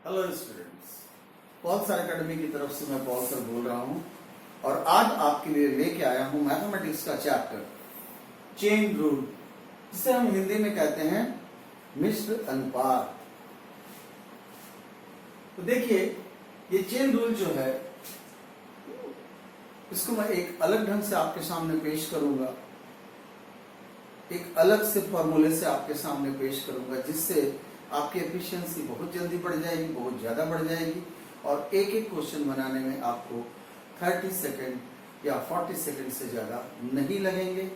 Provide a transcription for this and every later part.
Hello students, Paul sir academy की तरफ से मैं पॉल सर बोल रहा हूं और आज आपके लिए लेके आया हूं मैथमेटिक्स का चैप्टर चेन रूल, जिसे हम हिंदी में कहते हैं मिश्र अनुपात। तो देखिए, ये चेन रूल जो है इसको मैं एक अलग ढंग से आपके सामने पेश करूंगा, एक अलग से फॉर्मूले से आपके सामने पेश करूंगा, जिससे आपकी एफिशिएंसी बहुत जल्दी बढ़ जाएगी, बहुत ज़्यादा बढ़ जाएगी और एक एक क्वेश्चन बनाने में आपको 30 सेकंड या 40 सेकंड से ज़्यादा नहीं लगेंगे।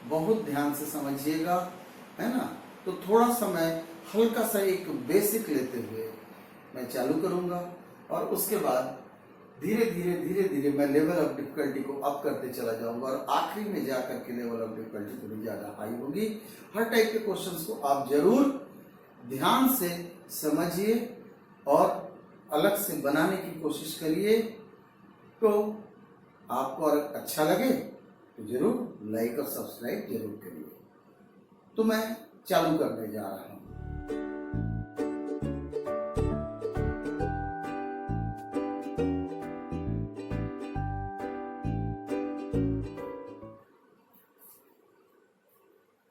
बहुत ध्यान से समझिएगा, है ना। तो थोड़ा समय हल्का सा एक बेसिक लेते हुए मैं चालू करूंगा और उसके बाद धीरे धीरे मैं लेवल ऑफ डिफिकल्टी को अप करते चला जाऊंगा और आखिरी में जाकर के लेवल ऑफ डिफिकल्टी थोड़ी ज़्यादा हाई होगी। हर टाइप के क्वेश्चंस को आप जरूर ध्यान से समझिए और अलग से बनाने की कोशिश करिए। तो आपको अगर अच्छा लगे तो जरूर लाइक और सब्सक्राइब जरूर करिए। तो मैं चालू करने जा रहा हूं।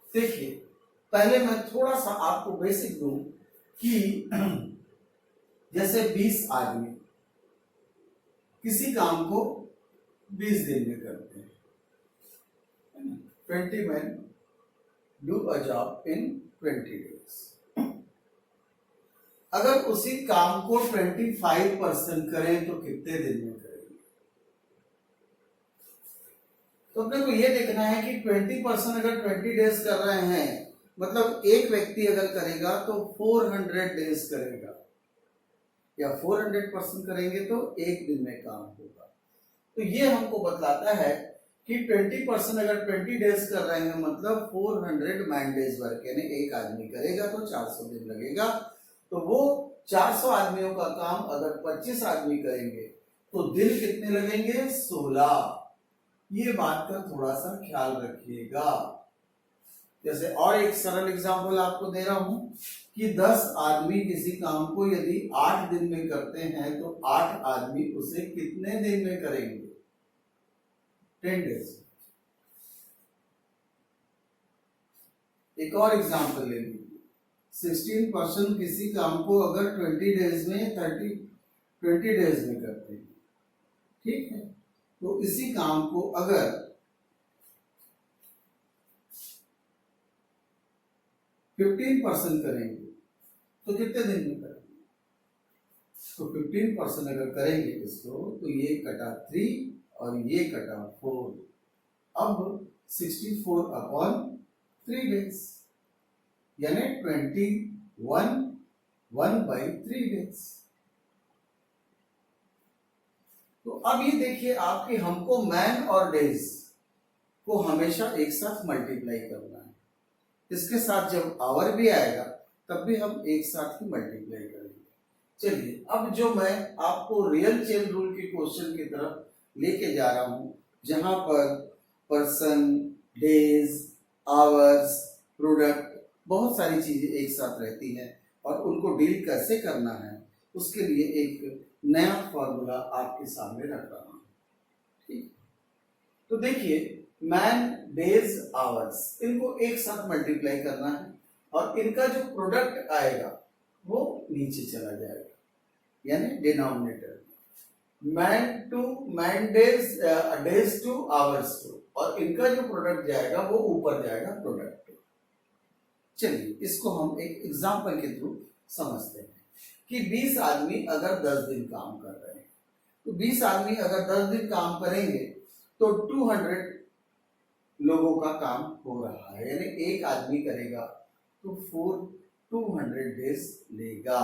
देखिए, पहले मैं थोड़ा सा आपको बेसिक दूं कि जैसे 20 आदमी किसी काम को 20 दिन में करते हैं, 20 men do a job in 20 days। अगर उसी काम को 25% करें तो कितने दिन में करेंगे? तो अपने को यह देखना है कि 20% अगर 20 डेज कर रहे हैं, मतलब एक व्यक्ति अगर करेगा तो 400 डेज करेगा, या 400% करेंगे तो एक दिन में काम होगा। तो ये हमको बतलाता है कि 20% अगर 20 डेज कर रहे हैं, मतलब 400 मैन डेज वर्क, यानी एक आदमी करेगा तो 400 दिन लगेगा। तो वो 400 आदमियों का काम अगर 25 आदमी करेंगे तो दिन कितने लगेंगे? 16। ये बात का थोड़ा सा ख्याल रखिएगा। जैसे और एक सरल एग्जांपल आपको दे रहा हूं कि 10 आदमी किसी काम को यदि 8 दिन में करते हैं तो 8 आदमी उसे कितने दिन में करेंगे? 10 डेज। एक और एग्जांपल ले लीजिए, 16% किसी काम को अगर 20 डेज में 20 डेज में करते हैं, ठीक है, तो इसी काम को अगर 15% करेंगे तो कितने दिन में करेंगे? तो 15% अगर करेंगे इसको तो ये कटा 3 और ये कटा 4, अब 64/3 डेज, यानी 1/3 डेज। तो अब ये देखिए आपकी, हमको मैन और डेज को हमेशा एक साथ मल्टीप्लाई करना है। इसके साथ जब आवर भी आएगा तब भी हम एक साथ ही मल्टीप्लाई करेंगे। चलिए, अब जो मैं आपको रियल चेन रूल के क्वेश्चन की तरफ लेके जा रहा हूं, जहां पर पर्सन, डेज, आवर्स, प्रोडक्ट, बहुत सारी चीजें एक साथ रहती हैं और उनको डील कैसे करना है उसके लिए एक नया फॉर्मूला आपके सामने रख रहा हूं। ठीक, तो देखिए, मैन, डेज, आवर्स, इनको एक साथ मल्टीप्लाई करना है और इनका जो प्रोडक्ट आएगा वो नीचे चला जाएगा, यानी denominator. Man to man days, days to hours to, और इनका जो प्रोडक्ट जाएगा वो ऊपर जाएगा प्रोडक्ट टू। चलिए, इसको हम एक एग्जांपल के थ्रू समझते हैं कि 20 आदमी अगर 10 दिन काम कर रहे हैं, तो 20 आदमी अगर 10 दिन काम करेंगे तो 200 लोगों का काम हो रहा है, यानी एक आदमी करेगा तो 200 डेज लेगा।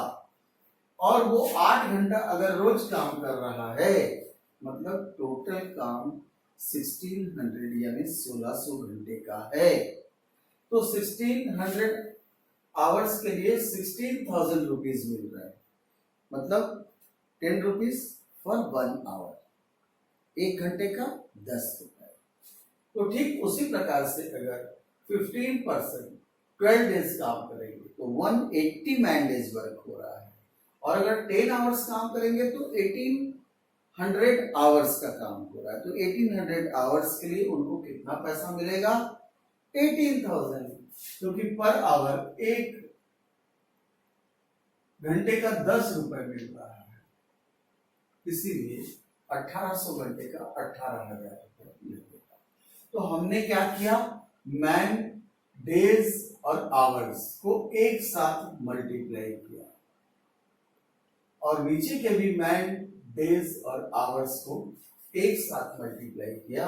और वो 8 घंटा अगर रोज काम कर रहा है, मतलब टोटल काम 1600 यानी 1600 घंटे का है। तो 1600 आवर्स के लिए 16,000 रुपीज मिल रहा है, मतलब 10 रुपीज फॉर 1 आवर, एक घंटे का 10 रुपए। तो ठीक उसी प्रकार से अगर 15% 12 डेज काम करेंगे तो 180 मैन डेज वर्क हो रहा है और अगर 10 आवर्स काम करेंगे तो 1800 आवर्स का काम हो रहा है, तो 1800 आवर्स के लिए उनको कितना पैसा मिलेगा? 18,000, क्योंकि पर आवर एक घंटे का 10 रुपए मिल रहा है, इसीलिए 1800 घंटे का 18,000 रुपए मिलेगा। तो हमने क्या किया, मैन डेज और आवर्स को एक साथ मल्टीप्लाई किया और नीचे के भी मैन डेज और आवर्स को एक साथ मल्टीप्लाई किया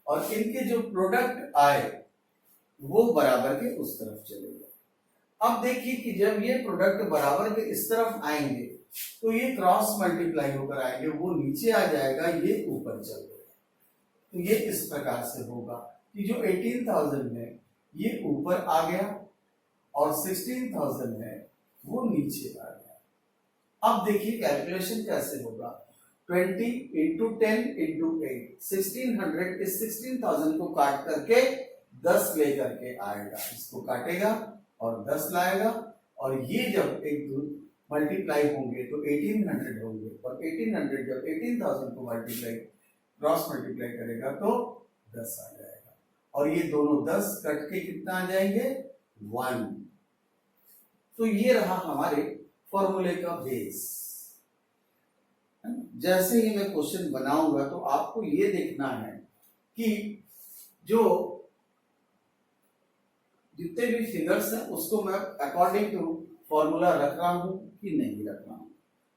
और इनके जो प्रोडक्ट आए वो बराबर के उस तरफ चले गए। अब देखिए कि जब ये प्रोडक्ट बराबर के इस तरफ आएंगे तो ये क्रॉस मल्टीप्लाई होकर आएंगे, वो नीचे आ जाएगा, ये ऊपर चल जाएगा। तो ये इस प्रकार से होगा कि जो 18,000 है ये ऊपर आ गया और 16,000 है वो नीचे आ गया। अब देखिए कैलकुलेशन कैसे होगा, 20 इंटू 10 इंटू 8, 1600 इस 16,000 को काट करके 10 लेकर के आएगा, इसको काटेगा और 10 लाएगा और ये जब एक मल्टीप्लाई होंगे तो 1800 होंगे और 1800 जब 18,000 को मल्टीप्लाई क्रॉस मल्टीप्लाई करेगा तो 10 आ जाएगा और ये दोनों 10 कट के कितना आ जाएंगे? 1। तो ये रहा हमारे फॉर्मूले का बेस। जैसे ही मैं क्वेश्चन बनाऊंगा तो आपको ये देखना है कि जो जितने भी फिगर्स हैं उसको मैं अकॉर्डिंग टू फॉर्मूला रख रहा हूं कि नहीं रख रहा हूं,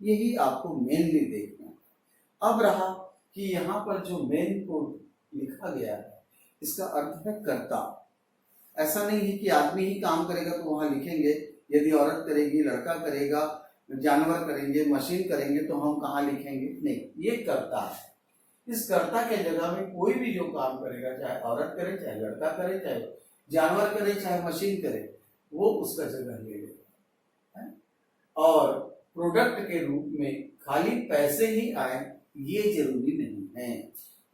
यही आपको मेनली देखना है। अब रहा कि यहाँ पर जो मेन को लिखा गया है इसका अर्थ है कर्ता। ऐसा नहीं है कि आदमी ही काम करेगा तो वहां लिखेंगे, यदि औरत करेगी, लड़का करेगा, जानवर करेंगे, मशीन करेंगे तो हम कहाँ लिखेंगे? नहीं, ये कर्ता है। इस कर्ता के जगह में कोई भी जो काम करेगा, चाहे औरत करे, चाहे लड़का करे, चाहे जानवर करे, चाहे मशीन करे, वो उसका जगह ले लेगा। और प्रोडक्ट के रूप में खाली पैसे ही आए ये जरूरी नहीं है।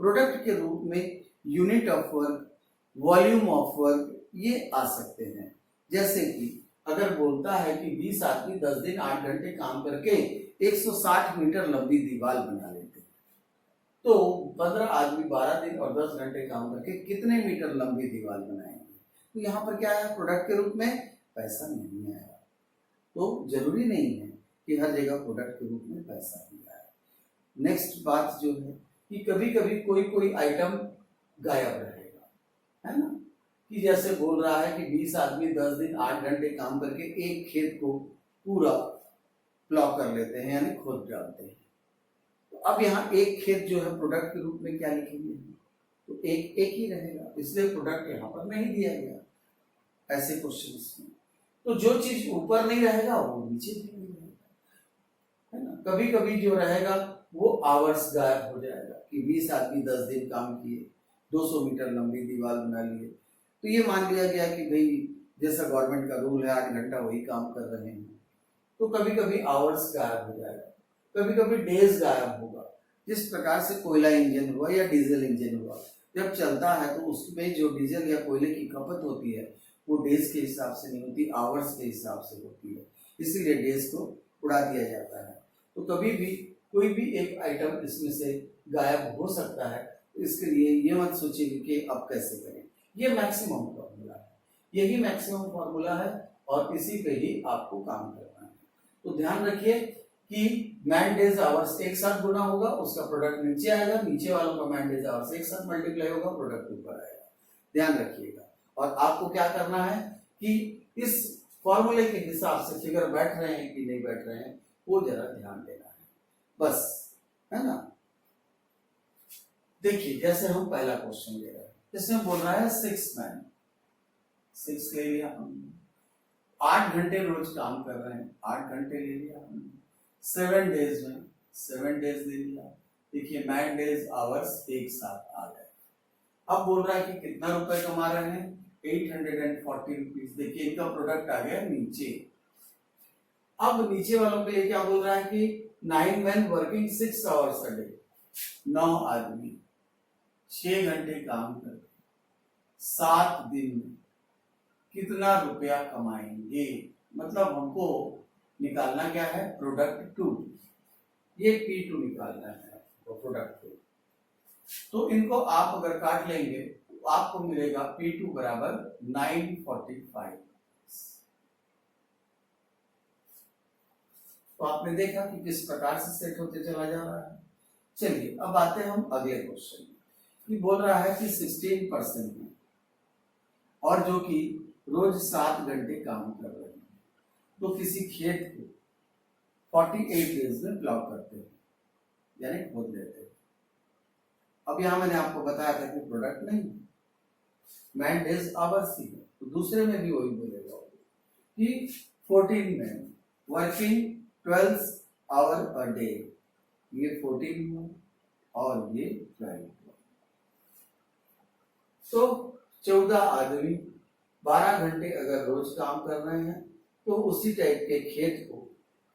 प्रोडक्ट के रूप में unit of work, volume of work ये आ सकते हैं। जैसे कि अगर बोलता है कि 20 आदमी 10 दिन 8 घंटे काम करके 160 मीटर लंबी दीवार बना लेते हैं, तो 15 आदमी 12 दिन और 10 घंटे काम करके कितने मीटर लंबी दीवार बनाएंगे? तो यहाँ पर क्या है, प्रोडक्ट के रूप में पैसा नहीं आया। तो जरूरी नहीं है कि हर जगह प्रोडक्ट के रूप में पैसा ही आए। नेक्स्ट बात जो है कि कभी कभी कोई आइटम गायब रहेगा, है ना, कि जैसे बोल रहा है कि 20 आदमी 10 दिन 8 घंटे काम करके एक खेत को पूरा प्लॉ कर लेते हैं, यानी खोद डालते हैं। तो अब यहाँ एक खेत जो है प्रोडक्ट के रूप में क्या लिखेंगे? तो एक ही रहेगा, इसलिए प्रोडक्ट यहाँ पर नहीं दिया गया ऐसे क्वेश्चंस में। तो जो चीज ऊपर नहीं रहेगा वो नीचे भी नहीं रहेगा, है ना। कभी कभी जो रहेगा वो आवर्स गायब हो जाएगा कि 20 आदमी 10 दिन काम किए, 200 मीटर लंबी दीवार बना लिए, तो ये मान लिया गया कि भाई जैसा गवर्नमेंट का रूल है 8 घंटा वही काम कर रहे हैं। तो कभी कभी आवर्स गायब हो जाएगा, कभी कभी डेज गायब होगा। जिस प्रकार से कोयला इंजन हुआ या डीजल इंजन हुआ, जब चलता है तो उसमें जो डीजल या कोयले की खपत होती है वो डेज के हिसाब से नहीं होती, आवर्स के हिसाब से होती है, इसीलिए डेज को उड़ा दिया जाता है। तो कभी भी कोई भी एक आइटम इसमें से गायब हो सकता है, तो इसके लिए ये मत सोचिए कि अब कैसे करें। ये मैक्सिमम फॉर्मूला है, यही मैक्सिमम फॉर्मूला है और इसी पे ही आपको काम करना है। तो ध्यान रखिए कि मैन डेज आवर्स एक साथ गुना होगा, उसका प्रोडक्ट नीचे आएगा, नीचे वालों का मैन डेज आवर्स एक साथ मल्टीप्लाई होगा, प्रोडक्ट ऊपर आएगा। ध्यान रखिएगा। और आपको क्या करना है कि इस फॉर्मूले के हिसाब से फिगर बैठ रहे हैं कि नहीं बैठ रहे हैं वो जरा ध्यान देना है, बस, है ना। देखिए जैसे हम पहला क्वेश्चन ले रहे हैं, इसमें बोल रहा है 6 मैन, 6 ले लिया हमने, 8 घंटे रोज काम कर रहे हैं, 8 घंटे ले लिया हमने, 7 डेज में 7 डेज ले लिया। देखिए मैन डेज आवर्स एक साथ आ गए। अब बोल रहा है कि कितना रुपए कमा रहे हैं, 840 रुपीज। देखिए इनका प्रोडक्ट आ गया नीचे। अब नीचे वालों के लिए क्या बोल रहा है कि 9 man working 6 hours a day, 9 आदमी 6 घंटे काम करके 7 दिन में कितना रुपया कमाएंगे। मतलब हमको निकालना क्या है, प्रोडक्ट टू, ये P2 निकालना है, तो प्रोडक्ट टू। तो इनको आप अगर काट लेंगे तो आपको मिलेगा P2 बराबर 945। तो आपने देखा कि किस प्रकार से सेट होते चला जा रहा है। चलिए अब आते हैं हम अगले क्वेश्चन में, कि बोल रहा है कि 16% है और जो कि रोज 7 घंटे काम कर रहे हैं, तो किसी खेत को 48 डेज में प्लाउ करते हैं, यानी खोद लेते हैं। अब यहां मैंने आपको बताया था कि प्रोडक्ट नहीं, मैन डेज आवर्स ही है, तो दूसरे में भी वही बोलेगा कि 14 man working 12 hour a day, ये 14 हुआ और ये 12 हुआ। तो 14 आदमी 12 घंटे अगर रोज काम कर रहे हैं तो उसी टाइप के खेत को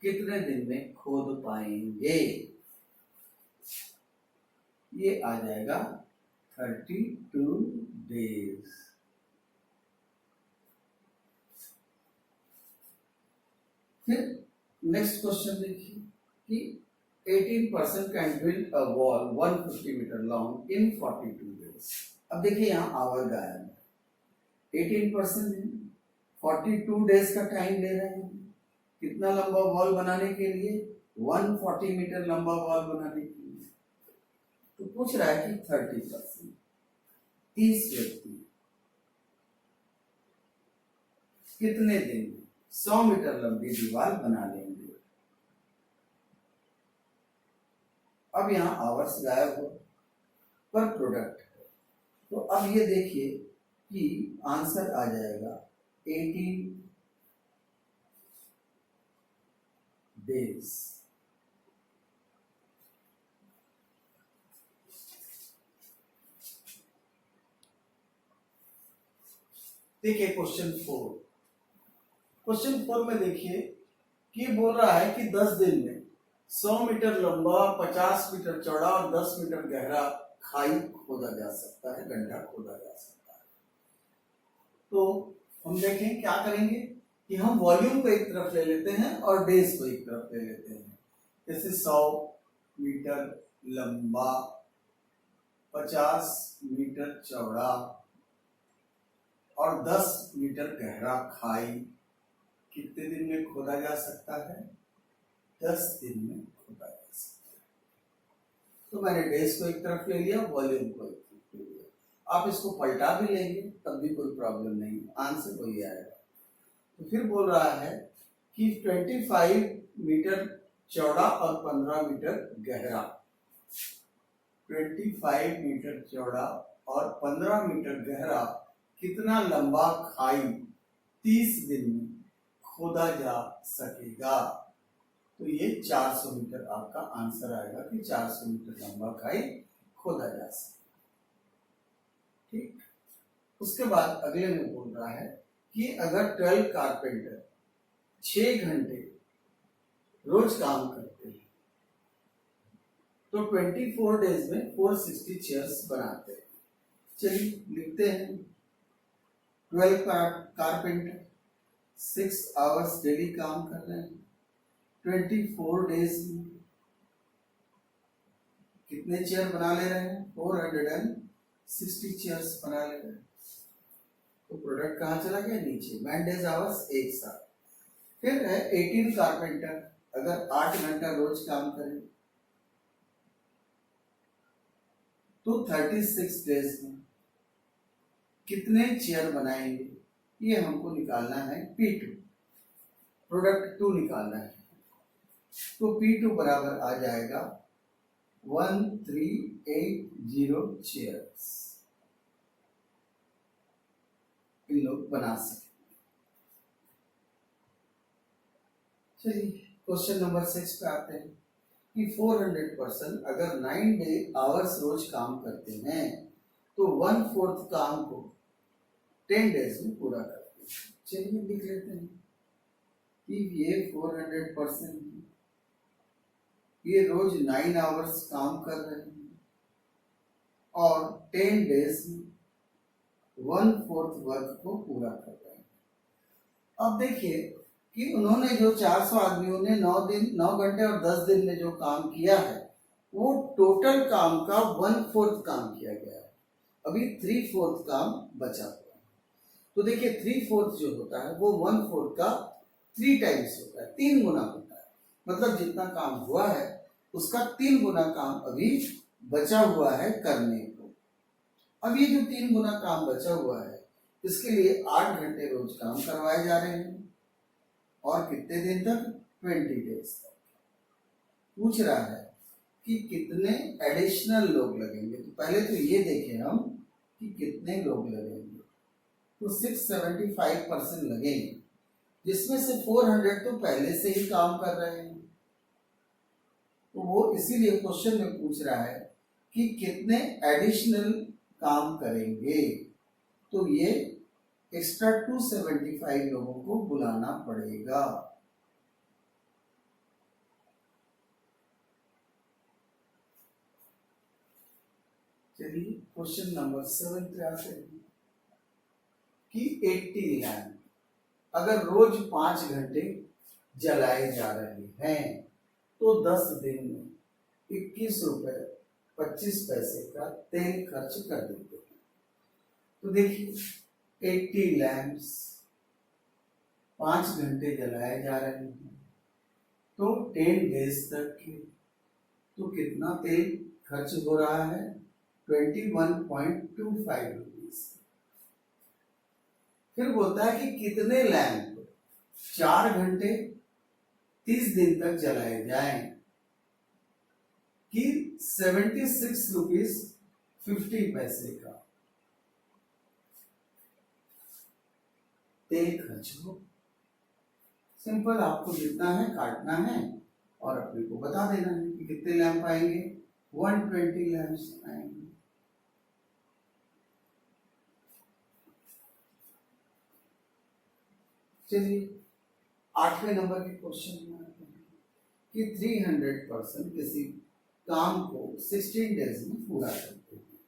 कितने दिन में खोद पाएंगे, ये आ जाएगा 32 डेज। फिर नेक्स्ट क्वेश्चन देखिए कि 18% can build a wall 150 metre long in 42 days. अब देखिए यहाँ आवर गायब है, 18% 42 डेज का टाइम ले रहे हैं, कितना लंबा वॉल बनाने के लिए, 140 मीटर लंबा वॉल बनाने के लिए। तो पूछ रहा है कि 30%, 30 व्यक्ति कितने दिन 100 मीटर लंबी दीवार बना लेंगे। अब यहां आवर्स गायब हो पर प्रोडक्ट है, तो अब ये देखिए कि आंसर आ जाएगा 18 डेज। देखिए क्वेश्चन 4, क्वेश्चन 4 में देखिए कि बोल रहा है कि 10 दिन में 100 मीटर लंबा, 50 मीटर चौड़ा और 10 मीटर गहरा खाई खोदा जा सकता है, गड्ढा खोदा जा सकता है। तो हम देखें क्या करेंगे कि हम वॉल्यूम को एक तरफ ले लेते हैं और डेज को एक तरफ ले लेते हैं। जैसे 100 मीटर लंबा, 50 मीटर चौड़ा और 10 मीटर गहरा खाई कितने दिन में खोदा जा सकता है, 10 दिन में खोदा जा सकता है। तो मैंने डेज को एक तरफ ले लिया, वॉल्यूम को एक तरफ ले लिया। आप इसको पलटा भी लेंगे तब भी कोई प्रॉब्लम नहीं, आंसर वही आएगा। तो फिर बोल रहा है कि 25 मीटर चौड़ा और 15 मीटर गहरा, 25 मीटर चौड़ा और 15 मीटर गहरा कितना लंबा खाई 30 दिन में खोदा जा सकेगा। तो ये 400 मीटर आपका आंसर आएगा कि 400 मीटर लंबा खाई खोदा जा सकेगा। ठीक, उसके बाद अगले में बोल रहा है कि अगर 12 कारपेंटर 6 घंटे रोज काम करते हैं तो 24 डेज में 460 चेयर्स बनाते हैं। चलिए लिखते हैं, 12 कारपेंटर 6 आवर्स डेली काम कर रहे हैं, 24 डेज में कितने चेयर बना ले रहे हैं, 460 चेयर्स बना ले रहे हैं। तो प्रोडक्ट कहाँ चला गया, नीचे, मैन डेज आवर्स एक साथ। फिर है 18 कारपेंटर अगर 8 घंटा रोज काम करें तो 36 डेज में कितने चेयर बनाएंगे, ये हमको निकालना है P2, प्रोडक्ट 2 निकालना है। तो P2 बराबर आ जाएगा 1380 चेयर्स इन लोग बना सके। चलिए क्वेश्चन नंबर 6 पे आते हैं कि 400% अगर 9 आवर्स रोज काम करते हैं तो 1/4 काम को 10 डेज में पूरा करते हैं। चलिए लिख लेते हैं कि ये 400%, ये रोज 9 आवर्स काम कर रहे हैं और 10 डेज में 1/4 वर्क को पूरा कर रहे हैं। अब देखिए कि उन्होंने जो 400 आदमियों ने 9 घंटे और 10 दिन में जो काम किया है वो टोटल काम का 1/4 काम किया गया है। अभी 3/4 काम बचा हुआ है। तो देखिए 3/4 जो होता है वो 1/4 का 3 टाइम्स होता है, 3 गुना होता है। मतलब जितना काम हुआ है उसका 3 गुना काम अभी बचा हुआ है करने को। अब ये जो 3 गुना काम बचा हुआ है इसके लिए 8 घंटे रोज काम करवाए जा रहे हैं और कितने दिन तक? 20 डेज तक। पूछ रहा है कि कितने एडिशनल लोग लगेंगे। तो पहले तो ये देखें हम कि कितने लोग लगेंगे। तो 675% लगेंगे, जिसमें से 400 तो पहले से ही काम कर रहे हैं। तो वो इसीलिए क्वेश्चन में पूछ रहा है कि कितने एडिशनल काम करेंगे। तो ये एक्स्ट्रा 275 लोगों को बुलाना पड़ेगा। चलिए क्वेश्चन नंबर 7 पे आते हैं कि 80 लैम्प अगर रोज 5 घंटे जलाए जा रहे हैं तो 10 दिन में 21 रुपए 25 पैसे का तेल खर्च कर देते हैं। तो देखिए 80 लैम्प्स 5 घंटे जलाए जा रहे हैं तो 10 डेज तक के तो कितना तेल खर्च हो रहा है? 21.25 रुपीज। फिर बोलता है कि कितने लैंप 4 घंटे 30 दिन तक जलाए जाएं कि 76 रुपीज 50 पैसे का तेल खर्च हो। सिंपल, आपको जितना है काटना है और अपने को बता देना है कि कितने लैंप आएंगे। 120 लैंप्स आएंगे। चलिए 8वें नंबर के क्वेश्चन में आते हैं कि 300% किसी काम को 16 डेज में पूरा करते हैं।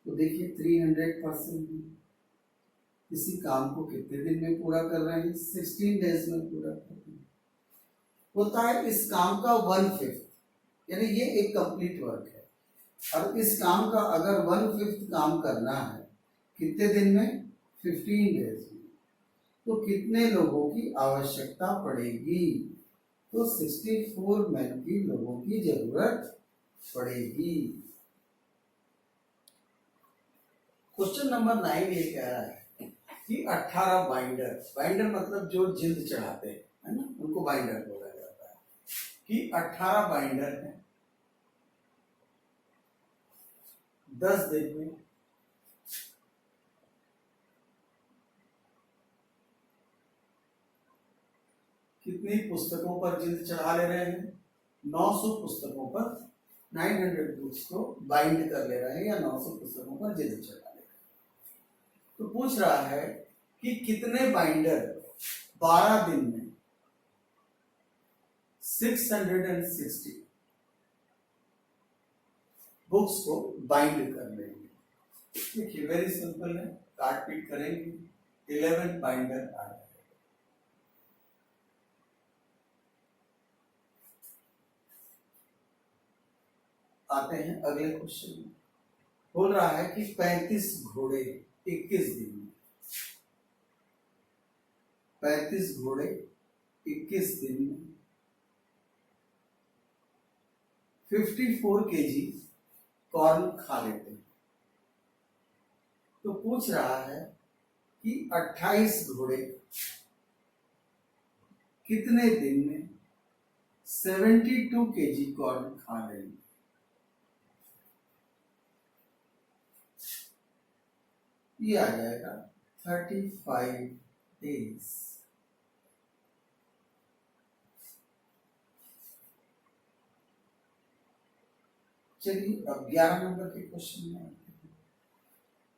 तो देखिए 300% किसी काम को कितने दिन में पूरा कर रहे हैं? 16 डेज में पूरा कर रहे हैं। होता है इस काम का 1/5, यानी ये एक कंप्लीट वर्क है। और इस काम का अगर 1/5 काम करना है कितने दिन में? 15 डेज में। तो कितने लोगों की आवश्यकता पड़ेगी? तो 64 मैन की लोगों की जरूरत पड़ेगी। क्वेश्चन नंबर 9 ये कह रहा है कि 18 बाइंडर मतलब जो जिल्द चढ़ाते हैं, है ना, उनको बाइंडर बोला जाता है, कि 18 बाइंडर हैं 10 दिन में कितनी पुस्तकों पर जिल्द चढ़ा ले रहे हैं? 900 पुस्तकों पर 900 बुक्स को बाइंड कर ले रहे हैं या 900 पुस्तकों पर जिल्द चढ़ा ले रहे हैं। तो पूछ रहा है कि कितने बाइंडर 12 दिन में 660 बुक्स को बाइंड कर लेंगे। देखिए वेरी सिंपल है, काट पीट करेंगे, 11 बाइंडर आ जाएगा। आते हैं अगले क्वेश्चन में। बोल रहा है कि 35 घोड़े 21 दिन में, 35 घोड़े 21 दिन में 54 केजी कॉर्न खा लेते हैं। तो पूछ रहा है कि 28 घोड़े कितने दिन में 72 केजी कॉर्न खा लेंगे? ये आ जाएगा 35 डेज। चलिए अब 11 नंबर के क्वेश्चन में आते हैं।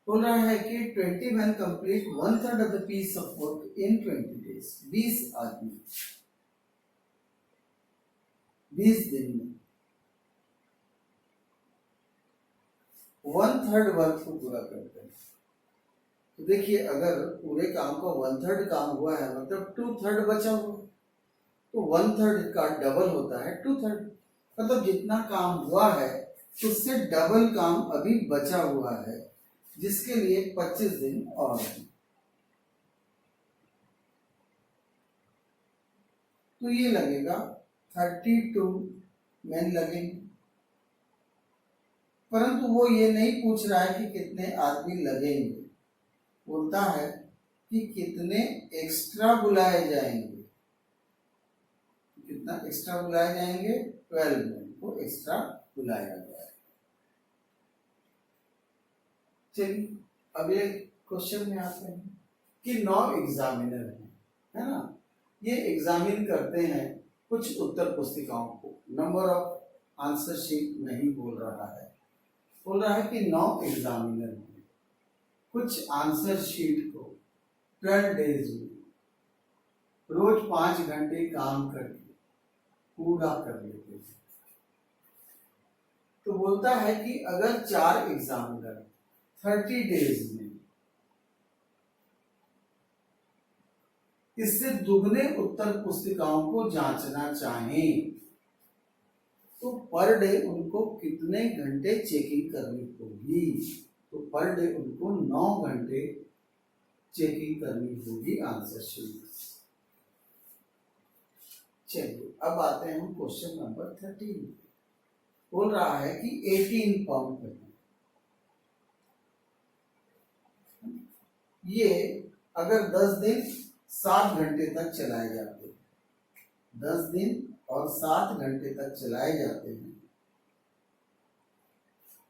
बोल रहा है कि 20 man complete 1/3 of the piece of work in 20 days. 20 आदमी 20 दिन में 1/3 वर्क को पूरा करते हैं। तो देखिए अगर पूरे काम का 1/3 काम हुआ है मतलब 2/3 बचा हुआ, तो 1/3 का डबल होता है 2/3, मतलब जितना काम हुआ है उससे डबल काम अभी बचा हुआ है, जिसके लिए 25 दिन और है। तो ये लगेगा 32 मैन लगेंगे, परंतु वो ये नहीं पूछ रहा है कि कितने आदमी लगेंगे, बोलता है कि कितने एक्स्ट्रा बुलाए जाएंगे। कितना एक्स्ट्रा बुलाए जाएंगे? 12 मैन को एक्स्ट्रा बुलाया गया है। चलिए अगले क्वेश्चन में आते हैं कि 9 एग्जामिनर है ना, ये एग्जामिन करते हैं कुछ उत्तर पुस्तिकाओं को। नंबर ऑफ आंसर शीट नहीं बोल रहा है, बोल रहा है कि 9 एग्जामिनर हैं, कुछ आंसर शीट को 12 डेज में रोज 5 घंटे काम करके पूरा कर लेते हैं। तो बोलता है कि अगर 4 एग्जामिनर 30 डेज में इससे दुगने उत्तर पुस्तिकाओं को जांचना चाहें तो पर डे उनको कितने घंटे चेकिंग करनी होगी? तो पर डे उनको 9 घंटे चेकिंग करनी होगी आंसर शीट। चलिए अब आते हैं हम क्वेश्चन नंबर 13। बोल रहा है कि 18 पंप है, ये अगर 10 दिन 7 घंटे तक चलाए जाते हैं, 10 दिन और 7 घंटे तक चलाए जाते हैं,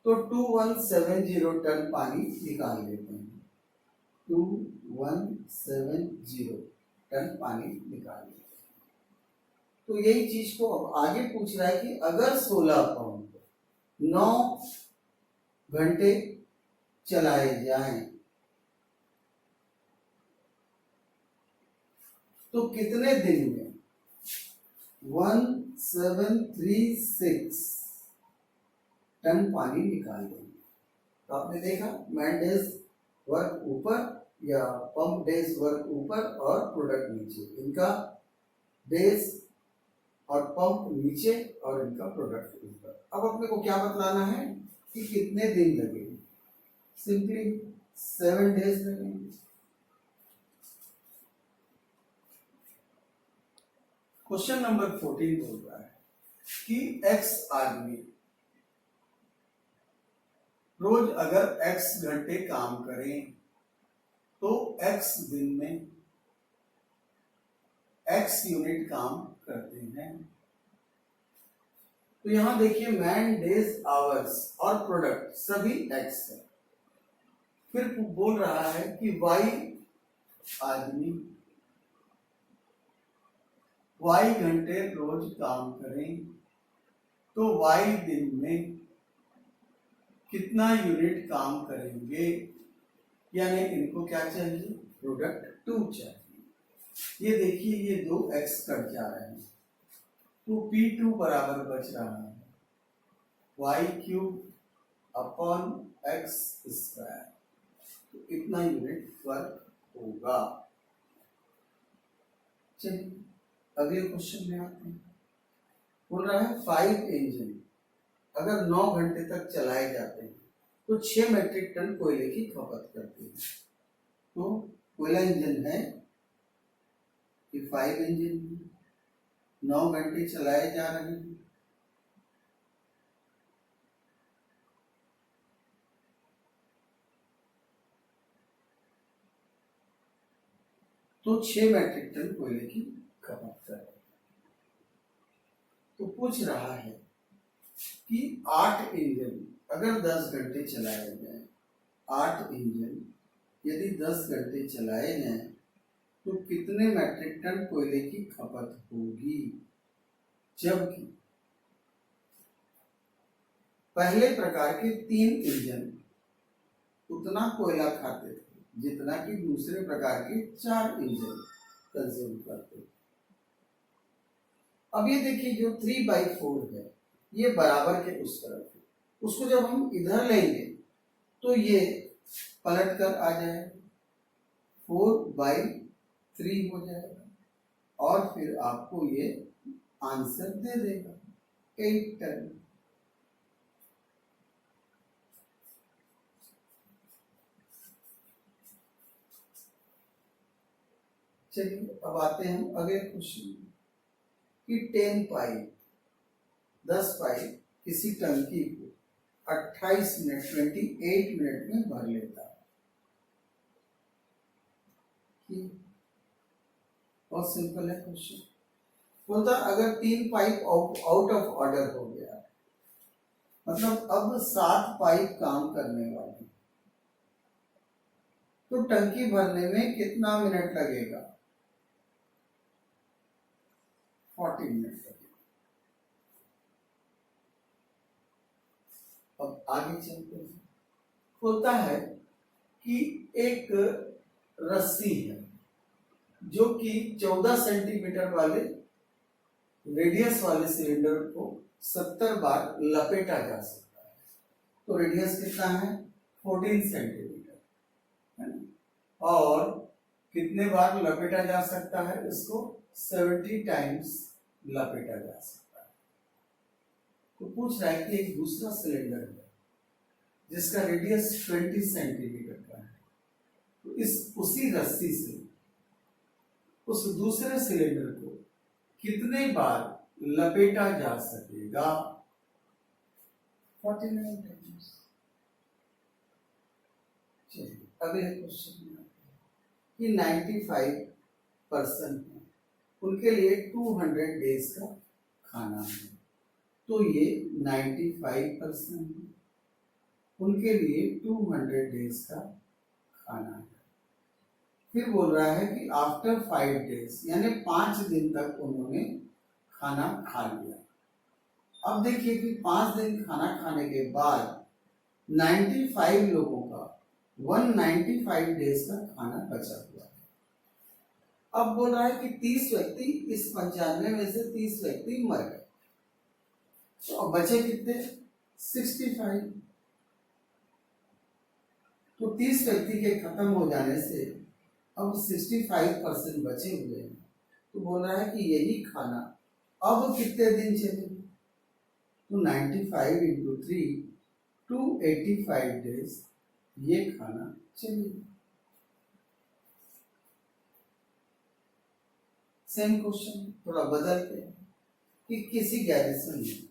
तो 2170 टन पानी निकाल लेते हैं। 2170 टन पानी निकाल लेते हैं। तो यही चीज को अब आगे पूछ रहा है कि अगर 16 पंप 9 घंटे चलाए जाएं तो कितने दिन में 1736 टन पानी निकाल देंगे? तो आपने देखा मैन डेज वर्क ऊपर या पंप डेज वर्क ऊपर और प्रोडक्ट नीचे, इनका डेज और पंप नीचे और इनका प्रोडक्ट ऊपर। अब अपने को क्या बतलाना है कि कितने दिन लगेंगे? सिंपली 7 डेज लगेंगे। क्वेश्चन नंबर 14 बोल रहा है कि एक्स आदमी रोज अगर एक्स घंटे काम करें तो एक्स दिन में एक्स यूनिट काम करते हैं। तो यहां देखिए मैन डेज आवर्स और प्रोडक्ट सभी एक्स है। फिर बोल रहा है कि वाई आदमी वाई घंटे रोज काम करें तो वाई दिन में कितना यूनिट काम करेंगे, यानी इनको क्या चाहिए? प्रोडक्ट 2 चाहिए। ये देखिए ये 2 एक्स कट जा रहे हैं तो P2 बराबर बच रहा है y³ अपॉन एक्स स्क्वायर, तो इतना यूनिट वर्क होगा। चलिए अगले क्वेश्चन में आते हैं। बोल रहा है 5 इंजन अगर 9 घंटे तक चलाए जाते हैं तो 6 मेट्रिक टन कोयले की खपत करते हैं। तो कोयला इंजन है कि 5 इंजन 9 घंटे चलाए जा रहे हैं, तो 6 मैट्रिक टन कोयले की खपत कर रहे हैं। तो पूछ रहा है कि 8 इंजन अगर 10 घंटे चलाए जाए, 8 इंजन यदि 10 घंटे चलाए जाए तो कितने मैट्रिक टन कोयले की खपत होगी? जबकि पहले प्रकार के 3 इंजन उतना कोयला खाते थे जितना कि दूसरे प्रकार के 4 इंजन कंज्यूम करते थे। अब ये देखिए जो 3/4 है ये बराबर के उस तरफ है, उसको जब हम इधर लेंगे तो ये पलट कर आ जाए 4/3 हो जाएगा और फिर आपको ये आंसर दे देगा 8 टन। चलिए अब आते हैं अगले क्वेश्चन कि 10 पाइप 10 पाइप किसी टंकी को 28 मिनट 28 मिनट में भर लेता है। बहुत सिंपल है क्वेश्चन। बोलता अगर 3 पाइप आउट ऑफ ऑर्डर हो गया, मतलब अब 7 पाइप काम करने वाले, तो टंकी भरने में कितना मिनट लगेगा? 40 मिनट लगेगा। अब आगे चलते हैं। बोलता है कि एक रस्सी है जो कि 14 सेंटीमीटर वाले रेडियस वाले सिलेंडर को 70 बार लपेटा जा सकता है। तो रेडियस कितना है? 14 सेंटीमीटर है ना? और कितने बार लपेटा जा सकता है? इसको 70 टाइम्स लपेटा जा सकता है। तो पूछ रहा है कि एक दूसरा सिलेंडर है जिसका रेडियस 20 सेंटीमीटर का है, तो इस उसी रस्सी से उस दूसरे सिलेंडर को कितने बार लपेटा जा सकेगा? 49 टाइम्स। चलिए अगले क्वेश्चन में आते हैं कि 95% है, उनके लिए 200 डेज का खाना है। तो ये 95% है, उनके लिए 200 डेज का खाना है। फिर बोल रहा है कि आफ्टर 5 डेज, यानी 5 दिन तक उन्होंने खाना खा लिया। अब देखिए कि 5 दिन खाना खाने के बाद 95 लोगों का 195 डेज का खाना बचा हुआ है। अब बोल रहा है कि 30 व्यक्ति, इस 95 में से 30 व्यक्ति मर गए, तो अब बचे कितने? 65। तो 30 व्यक्ति के खत्म हो जाने से अब 65% बचे हुए हैं। तो बोल रहा है कि यही खाना अब कितने दिन चलेगा? तो 95 इंटू 3 285 डेज ये खाना चलेगा। सेम क्वेश्चन थोड़ा बदलते हैं कि किसी गैरिसन में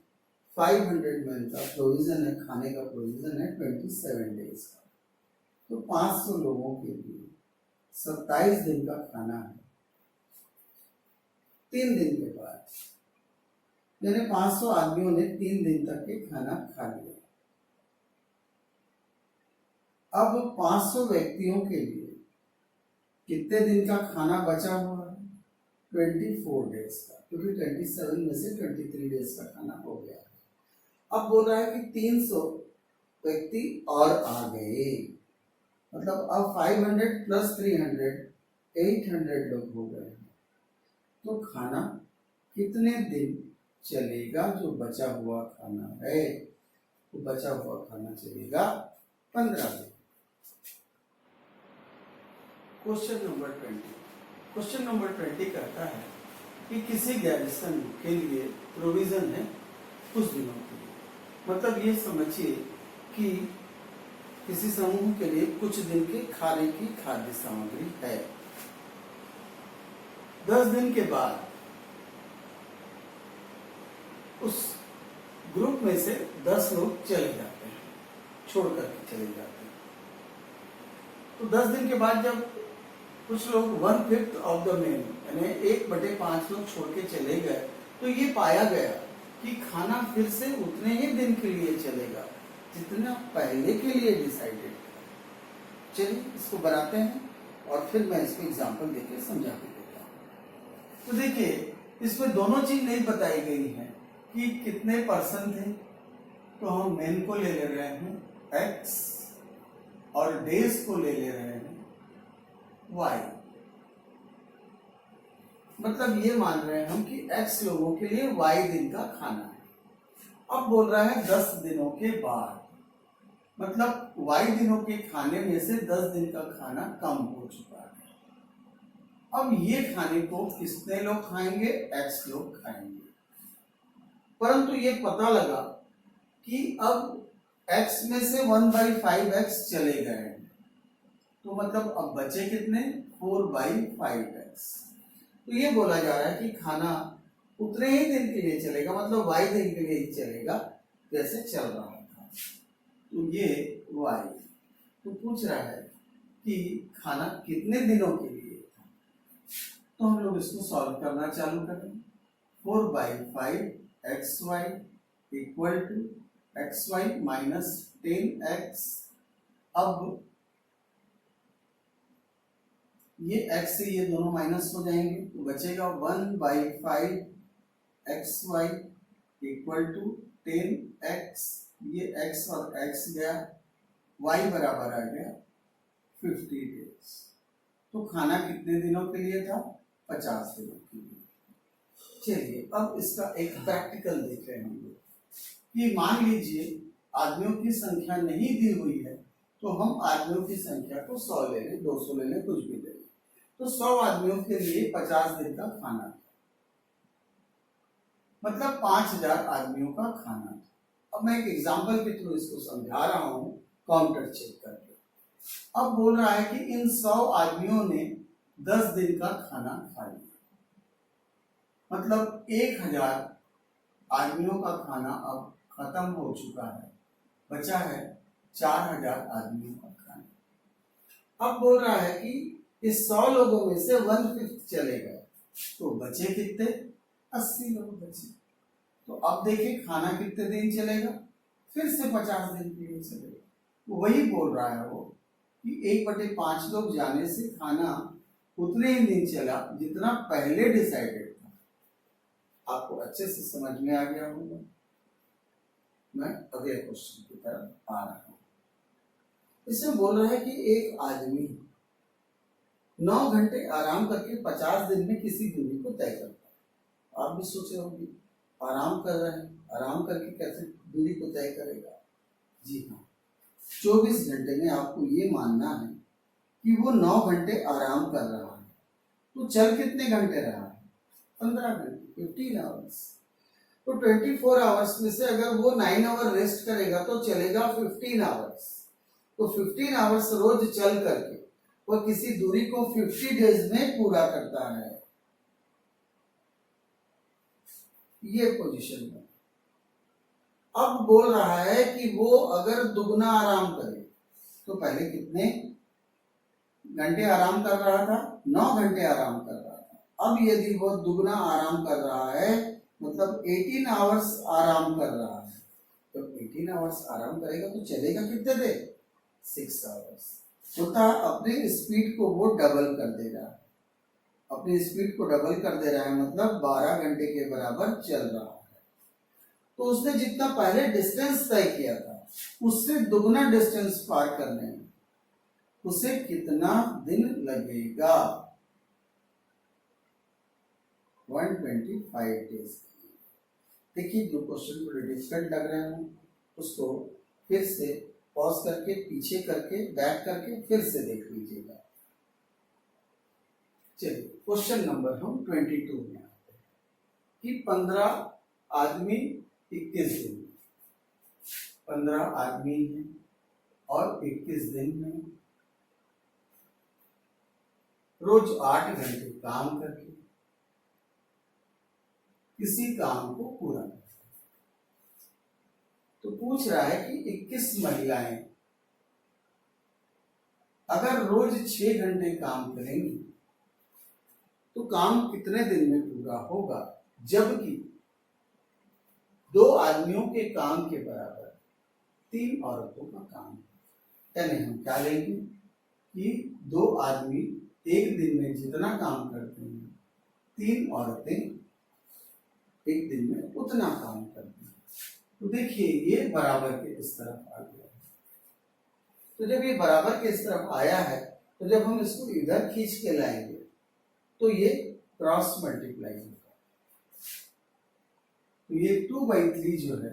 500 मैन का प्रोविजन है, खाने का प्रोविजन है 27 डेज का, तो 500 लोगों के लिए 27 दिन का खाना है। 3 दिन के बाद, यानी 500 आदमियों ने 3 दिन तक के खाना खा लिया। अब 500 व्यक्तियों के लिए कितने दिन का खाना बचा हुआ है? 24 डेज का, क्योंकि 27 में से 23 डेज का खाना हो गया। अब बोल रहा है कि 300 व्यक्ति और आ गए, मतलब अब 500 प्लस 300 800 लोग हो गए। तो खाना कितने दिन चलेगा? जो बचा हुआ खाना है, तो बचा हुआ खाना चलेगा 15 दिन। Question number 20। क्वेश्चन नंबर 20 कहता है कि किसी गैरिसन के लिए प्रोविजन है कुछ दिनों के लिए, मतलब ये समझिए कि किसी समूह के लिए कुछ दिन के खाने की खाद्य सामग्री है। 10 दिन के बाद उस ग्रुप में से 10 लोग चले जाते हैं, छोड़ करके चले जाते हैं। तो 10 दिन के बाद जब कुछ लोग 1/5 ऑफ द मेन, यानी 1/5 लोग छोड़ के चले गए, तो ये पाया गया कि खाना फिर से उतने ही दिन के लिए चलेगा जितना पहले के लिए डिसाइडेड था। चलिए इसको बनाते हैं और फिर मैं इसको एग्जांपल देकर समझा के देता हूँ। तो देखिए इसमें दोनों चीज नहीं बताई गई है कि कितने पर्सन थे, तो हम मेन को ले रहे हैं x और डेज को ले रहे हैं y। मतलब ये मान रहे हैं हम कि x लोगों के लिए y दिन का खाना है। अब बोल रहा है 10 दिनों के बाद, मतलब y दिनों के खाने में से 10 दिन का खाना कम हो चुका है। अब ये खाने को कितने लोग खाएंगे? x लोग खाएंगे। परंतु ये पता लगा कि अब x में से 1/5x चले गए, तो मतलब अब बचे कितने? 4/5x। तो ये बोला जा रहा है कि खाना उतने ही दिन के लिए चलेगा, मतलब y दिन के लिए ही चलेगा जैसे चल रहा था। तो ये y तो पूछ रहा है कि खाना कितने दिनों के लिए था। तो हम लोग इसको सॉल्व करना चालू करें। 4/5xy equal to xy minus 10x। अब ये x से ये दोनों माइनस हो जाएंगे, तो बचेगा 1/5xy इक्वल टू 10x। ये x और x गया, y बराबर आ गया 50 डेज। तो खाना कितने दिनों के लिए था? 50 दिनों के लिए। चलिए अब इसका एक प्रैक्टिकल देख रहे हैं हम लोग कि मान लीजिए आदमियों की संख्या नहीं दी हुई है, तो हम आदमियों की संख्या को 100 ले लें, 200 ले लें, कुछ भी ले लें। तो 100 आदमियों के लिए 50 दिन का खाना था, मतलब 5000 आदमियों का खाना था। अब मैं एक एग्जांपल के थ्रू इसको समझा रहा हूं काउंटर चेक करके। अब बोल रहा है कि इन 100 आदमियों ने 10 दिन का खाना खा लिया, मतलब 1000 आदमियों का खाना अब खत्म हो चुका है, बचा है 4000 आदमियों का खाना। अब बोल रहा है कि इस 100 लोगों में से 1/5 चले गए, तो बचे कितने? 80 लोग बचे। तो अब देखिए खाना कितने दिन चलेगा? फिर से 50 दिन के लिए चलेगा। तो वही बोल रहा है वो कि 1/5 लोग जाने से खाना उतने ही दिन चला जितना पहले डिसाइडेड था। आपको अच्छे से समझ में आ गया होगा। मैं अगले क्वेश्चन की तरफ आ रहा हूं। इसमें बोल रहा है कि एक आदमी 9 घंटे आराम करके 50 दिन में किसी दूरी को तय करता है। आप भी सोचे होंगे आराम कर रहे हैं, आराम करके कैसे दूरी को तय करेगा? जी हाँ, 24 घंटे में आपको ये मानना है कि वो 9 घंटे आराम कर रहा है, तो चल कितने घंटे रहा है? 15 घंटे, 15 आवर्स। तो 24 आवर्स में से अगर वो 9 आवर रेस्ट करेगा तो चलेगा 15 आवर्स। तो 15 आवर्स रोज चल करके वो किसी दूरी को 50 डेज में पूरा करता है। ये पोजीशन है। अब बोल रहा है कि वो अगर दुगना आराम करे, तो पहले कितने घंटे आराम कर रहा था? 9 घंटे आराम कर रहा था। अब यदि वो दुगना आराम कर रहा है, मतलब 18 आवर्स आराम कर रहा है, तो 18 आवर्स आराम करेगा तो चलेगा कितने देर? 6 आवर्स। होता अपने स्पीड को वो डबल कर दे रहा है, अपनी स्पीड को डबल कर दे रहा है, मतलब 12 घंटे के बराबर चल रहा है। तो उसने जितना पहले डिस्टेंस तय किया था उससे दुगना डिस्टेंस पार करने में उसे कितना दिन लगेगा? 125 डेज। देखिए जो क्वेश्चन थोड़े डिफिकल्ट लग रहे हैं उसको फिर से पॉज करके, पीछे करके, बैक करके फिर से देख लीजिएगा। चलिए क्वेश्चन नंबर हम 22 में आते हैं कि 15 आदमी 21 दिन, 15 आदमी हैं और 21 दिन में रोज 8 घंटे काम करके किसी काम को पूरा करते। तो पूछ रहा है कि 21 महिलाएं अगर रोज 6 घंटे काम करेंगी तो काम कितने दिन में पूरा होगा, जबकि 2 आदमियों के काम के बराबर 3 औरतों का काम। यानी हम क्या लेंगे कि 2 आदमी एक दिन में जितना काम करते हैं, 3 औरतें एक दिन में उतना काम करती हैं। तो देखिए ये बराबर के इस तरफ आ गया। तो जब ये बराबर के इस तरफ आया है, तो जब हम इसको इधर खींच के लाएंगे तो ये क्रॉस मल्टीप्लाई होगा। तो ये 2/3 जो है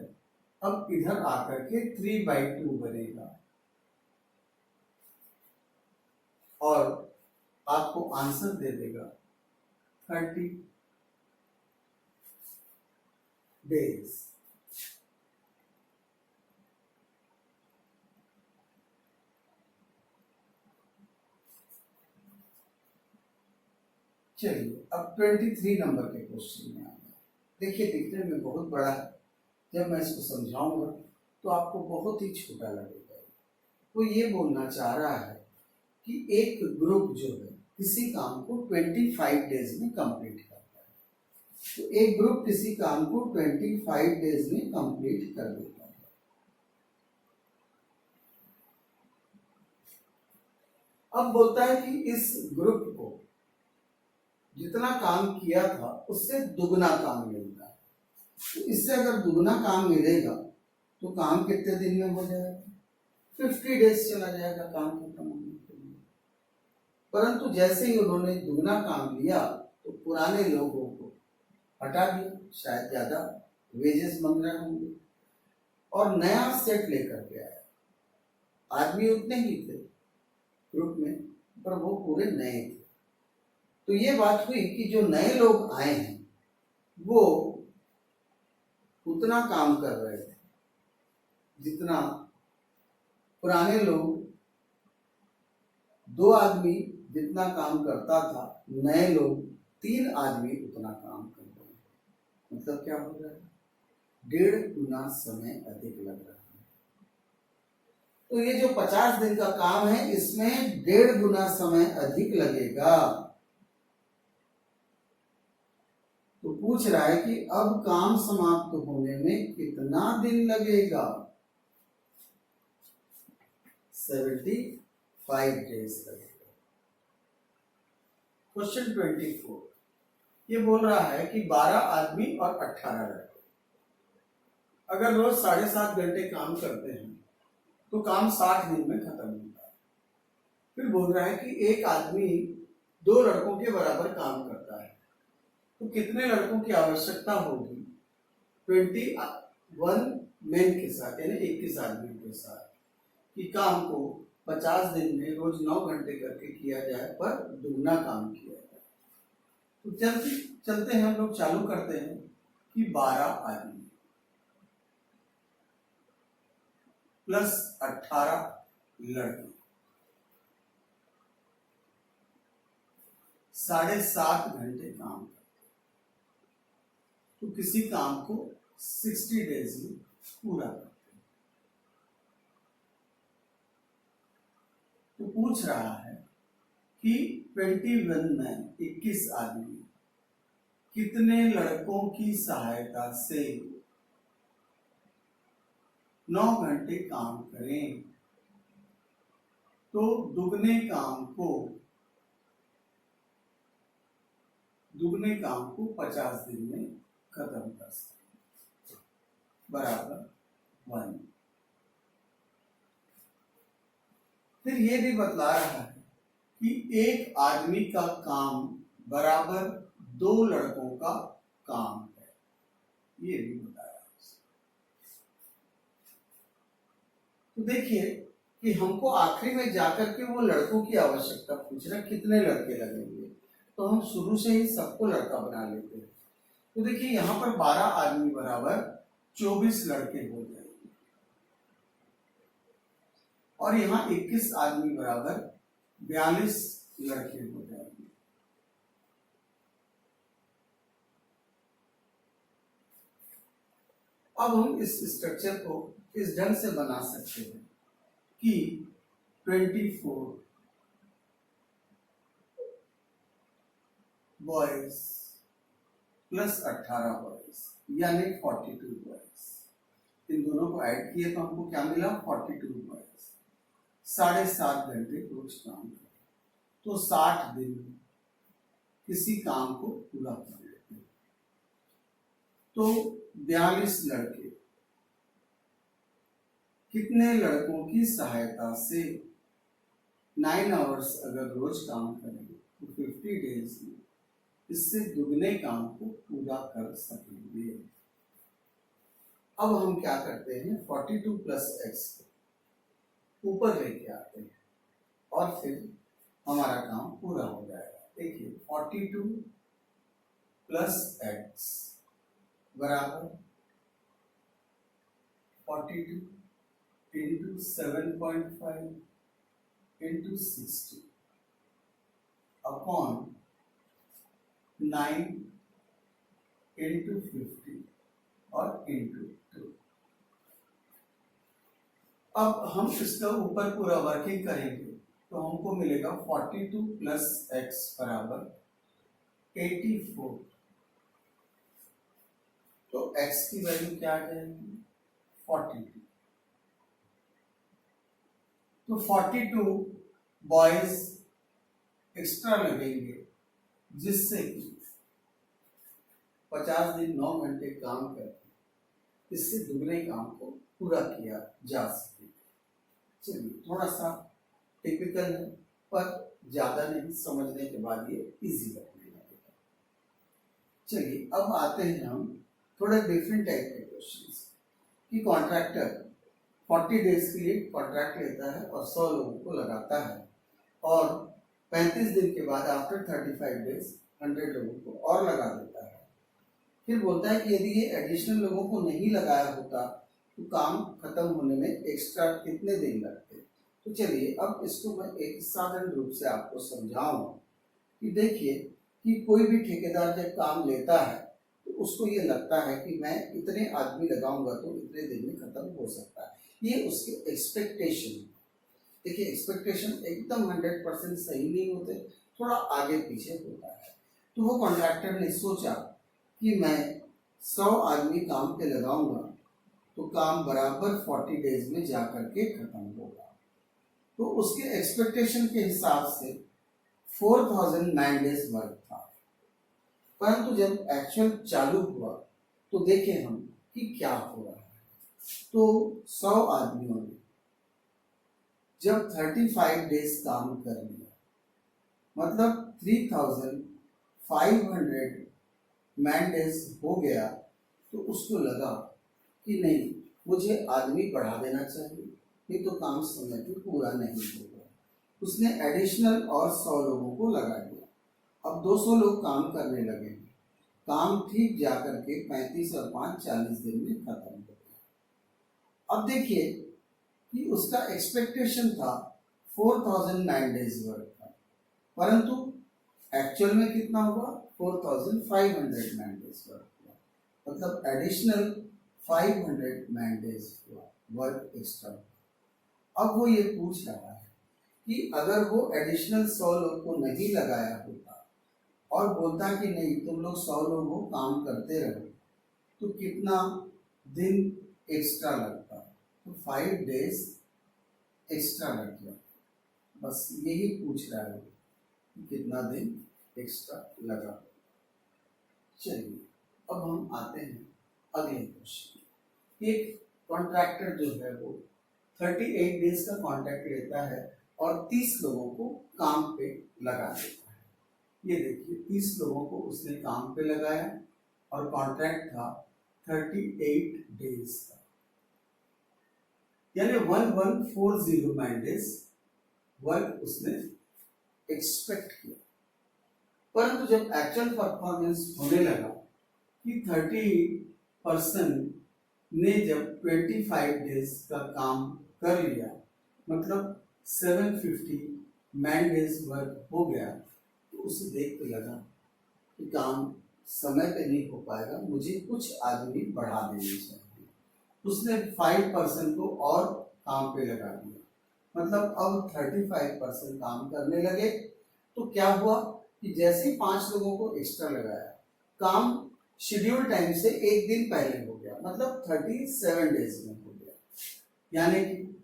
अब इधर आकर के 3/2 बनेगा। और आप आपको आंसर दे देगा 30 डेज। चलिए अब 23 नंबर के क्वेश्चन में आ गए। देखिए दिखने में बहुत बड़ा है, जब मैं इसको समझाऊंगा तो आपको बहुत ही छोटा लगेगा। वो ये बोलना चाह रहा है कि एक ग्रुप जो है किसी काम को 25 डेज में कंप्लीट करता है। तो एक ग्रुप किसी काम को 25 डेज में कंप्लीट कर देता है। अब बोलता है कि इस ग्रुप को जितना काम किया था उससे दुगना काम मिलता है। तो इससे अगर दुगना काम मिलेगा तो काम कितने दिन में हो जाएगा? 50 डेज चला जाएगा काम खत्म होने के लिए। परंतु जैसे ही उन्होंने दुगना काम लिया तो पुराने लोगों को हटा दिया, शायद ज्यादा वेजेस मांग रहे होंगे, और नया सेट लेकर के आया। आदमी उतने ही थे ग्रुप में, पर वो पूरे नए थे। तो ये बात हुई कि जो नए लोग आए हैं वो उतना काम कर रहे थे जितना पुराने लोग, 2 आदमी जितना काम करता था, नए लोग 3 आदमी उतना काम कर रहे हैं। मतलब क्या हो रहा है? 1.5 गुना समय अधिक लग रहा है। तो ये जो 50 दिन का काम है इसमें 1.5 गुना समय अधिक लगेगा। तो पूछ रहा है कि अब काम समाप्त होने में कितना दिन लगेगा? 75 डेज लगेगा। क्वेश्चन 24 ये बोल रहा है कि 12 आदमी और 18 लड़के अगर रोज 7.5 घंटे काम करते हैं तो काम 60 दिन में खत्म होता है। फिर बोल रहा है कि एक आदमी 2 लड़कों के बराबर काम करता है, तो कितने लड़कों की आवश्यकता होगी 21 मैन के साथ, यानी 21 आदमियों के साथ, कि काम को 50 दिन में रोज 9 घंटे करके किया जाए पर दुगना काम किया जाए। तो चलते हैं हम लोग, चालू करते हैं कि 12 आदमी प्लस 18 लड़के 7.5 घंटे काम करते, तो किसी काम को 60 डेज में पूरा करते हैं। तो पूछ रहा है कि 21 में 21 आदमी कितने लड़कों की सहायता से 9 घंटे काम करें तो दुगने काम को 50 दिन में खत्म कर सकते, बराबर 1। फिर ये भी बतला रहा है कि एक आदमी का काम बराबर 2 लड़कों का काम है, ये भी बताया। तो देखिए कि हमको आखिरी में जाकर के वो लड़कों की आवश्यकता पूछ रहा, कितने लड़के लगेंगे, तो हम शुरू से ही सबको लड़का बना लेते हैं। तो देखिए यहाँ पर 12 आदमी बराबर 24 लड़के हो जाएंगे, और यहाँ 21 आदमी बराबर 42 लड़के हो जाएंगे। अब हम इस स्ट्रक्चर को इस ढंग से बना सकते हैं कि 24 बॉयज प्लस 18 बॉयज यानी 42 बॉयज। इन दोनों को ऐड किए तो हमको क्या मिला? 42 बॉयज 7.5 घंटे रोज काम करें तो 60 दिन किसी काम को पूरा कर लेते हैं। तो 42 लड़के कितने लड़कों की सहायता से 9 आवर्स अगर रोज काम करेंगे तो 50 डेज में इससे दुगने काम को पूरा कर सकेंगे। अब हम क्या करते हैं, 42 प्लस x ऊपर लेके आते हैं और फिर हमारा काम पूरा हो जाएगा। देखिए 42 प्लस एक्स बराबर 42 इंटू 7.5 इंटू 60 अपॉन 9 इंटू 50 और इंटू 2। अब हम इसका ऊपर पूरा वर्किंग करेंगे तो हमको मिलेगा 42 प्लस एक्स बराबर 84। तो x की वैल्यू क्या आ जाएगी 42। तो 42 बॉयज एक्स्ट्रा लगेंगे जिससे कि 50 दिन 9 घंटे काम करके इससे दुगने काम को पूरा किया जा सके। चलिए थोड़ा सा टिपिकल है पर ज्यादा नहीं, समझने के बाद ये इजी लगने लगेगा। चलिए अब आते हैं हम थोड़े डिफरेंट टाइप के क्वेश्चंस कि कॉन्ट्रैक्टर 40 डेज के लिए कॉन्ट्रैक्ट लेता है और 100 लोगों को लगाता है और 35 दिन के बाद आफ्टर 35 डेज 100 लोगों को और लगा देता है। फिर बोलता है कि यदि ये एडिशनल लोगों को नहीं लगाया होता तो काम खत्म होने में एक्स्ट्रा कितने दिन लगते। तो चलिए अब इसको मैं एक साधारण रूप से आपको समझाऊं कि देखिए कि कोई भी ठेकेदार जब काम लेता है तो उसको ये लगता है कि मैं इतने आदमी लगाऊंगा तो इतने दिन में खत्म हो सकता है। ये उसके एक्सपेक्टेशन। देखिए एक्सपेक्टेशन एकदम 100% सही नहीं होते, थोड़ा आगे पीछे होता है। तो वो कॉन्ट्रैक्टर ने सोचा कि मैं 100 आदमी काम पे लगाऊंगा तो काम बराबर 40 डेज में जा करके खत्म होगा। तो उसके एक्सपेक्टेशन के हिसाब से 4009 डेज वर्क था, परंतु जब एक्चुअल चालू हुआ तो देखें हम कि क्या हो रहा है। तो 100 आदमियों ने जब 35 डेज काम कर लिया मतलब 3500 मैन डेज हो गया तो उसको लगा कि नहीं मुझे आदमी बढ़ा देना चाहिए, नहीं तो काम समय पे पूरा नहीं होगा। उसने एडिशनल और 100 लोगों को लगा दिया। अब 200 लोग काम करने लगे, काम ठीक जाकर के 35 और 5 40 दिन में खत्म हो गया। अब देखिए कि उसका एक्सपेक्टेशन था 4009 डेज वर्क था, परंतु एक्चुअल में कितना हुआ 4500 मैन डेज वर्क हुआ, मतलब एडिशनल 500 मैन डेज हुआ वर्क एक्स्ट्रा। अब वो ये पूछ रहा है कि अगर वो एडिशनल 100 लोग को नहीं लगाया होता और बोलता कि नहीं तुम लोग 100 लोग हो काम करते रहो तो कितना दिन एक्स्ट्रा लगता। तो 5 डेज एक्स्ट्रा लग गया। बस यही पूछ रहा है कि कितना दिन एक्स्ट्रा लगा। चलिए अब हम आते हैं अगले क्वेश्चन। एक कॉन्ट्रैक्टर जो है वो 38 डेज का कॉन्ट्रैक्ट लेता है और 30 लोगों को काम पे लगा देता है। ये देखिए 30 लोगों को उसने काम पे लगाया और कॉन्ट्रैक्ट था 38 डेज का, यानी 1140 मैन डेज वर्क उसने एक्सपेक्ट किया। परंतु जब एक्चुअल परफॉर्मेंस होने लगा कि 30% ने जब 25 डेज का काम कर लिया मतलब 750 मैन डेज वर्क हो गया, तो उसे देख के लगा कि काम समय पे नहीं हो पाएगा, मुझे कुछ आदमी बढ़ा देने चाहिए। उसने 5% को और काम पे लगा दिया, मतलब अब 35% काम करने लगे। तो क्या हुआ कि जैसे 5 लोगों को एक्स्ट्रा लगाया, काम शेड्यूल टाइम से एक दिन पहले हो गया, मतलब 37 डेज में हो गया, यानी कि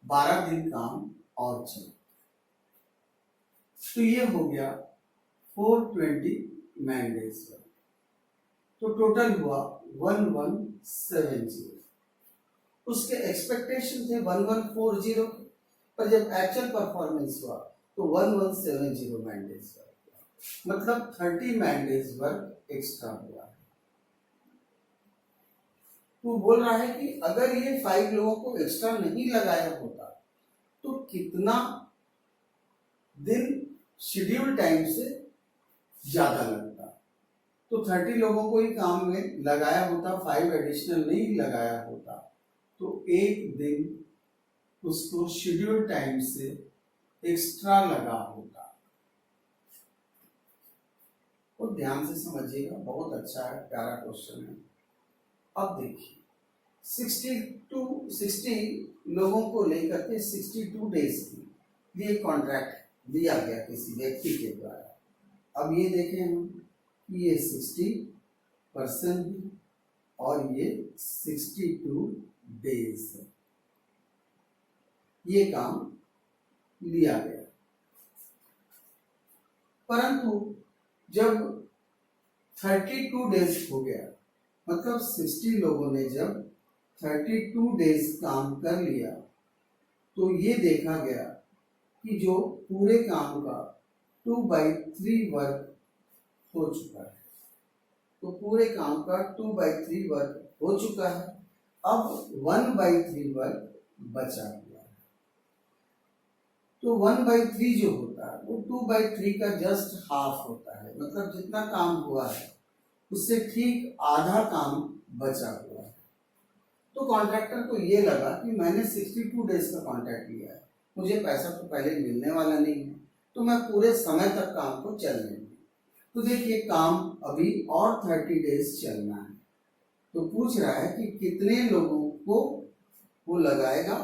12 दिन काम और चला। तो ये हो गया 420 मैन डेज का। तो टोटल हुआ 1170। उसके एक्सपेक्टेशन थे 1140, पर जब एक्चुअल परफॉर्मेंस हुआ तो 1170 मैन डेज का, मतलब 30 मैन डेज वर्क एक्स्ट्रा हुआ। तो बोल रहा है कि अगर ये 5 लोगों को एक्स्ट्रा नहीं लगाया होता तो कितना दिन शेड्यूल टाइम से ज्यादा लगता। तो 30 लोगों को ही काम में लगाया होता, 5 एडिशनल नहीं लगाया होता, तो एक दिन उसको शेड्यूल टाइम से एक्स्ट्रा लगा होता। तो ध्यान से समझिएगा, बहुत अच्छा है, प्यारा क्वेश्चन है। अब देखिए 60 लोगों को लेकर के 62 डेज के लिए कॉन्ट्रैक्ट दिया गया किसी व्यक्ति के द्वारा। अब ये देखें हम कि ये 60% और ये 62 डेज है, ये काम लिया गया। परंतु जब 32 डेज हो गया, मतलब 60 लोगों ने जब 32 डेज काम कर लिया, तो ये देखा गया कि जो पूरे काम का 2/3 वर्क हो चुका है। तो पूरे काम का 2/3 वर्क हो चुका है। अब 1/3 वर्क बचा हुआ है। तो 1/3 जो होता है वो 2/3 का जस्ट हाफ होता है, मतलब जितना काम हुआ है उससे ठीक आधा काम बचा हुआ है। तो कॉन्ट्रैक्टर को ये लगा कि मैंने 62 डेज का कॉन्ट्रैक्ट लिया है, मुझे पैसा तो पहले मिलने वाला नहीं है, तो मैं पूरे समय तक काम को चलने दूं। तो देखिए काम अभी और 30 डेज चलना है। तो पूछ रहा है कि कितने लोगों को वो लगाएगा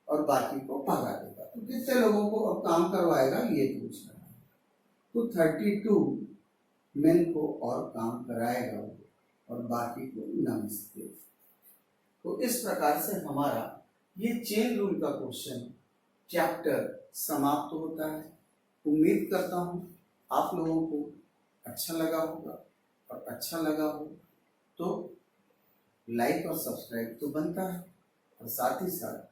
और बाकी को भगा देगा। तो कितने लोगों को अब काम करवाएगा ये पूछ रहा है। तो 32 मेन को और काम कराएगा और बाकी को नमस्ते। तो इस प्रकार से हमारा ये चेन रूल का क्वेश्चन चैप्टर समाप्त होता है। उम्मीद करता हूँ आप लोगों को अच्छा लगा होगा, और अच्छा लगा हो तो लाइक और सब्सक्राइब तो बनता है, और साथ ही साथ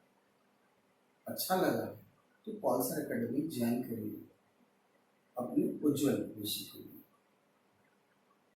अच्छा लगा तो पॉल्सर एकेडमी ज्वाइन करिए अपने उज्जवल भविष्य के लिए।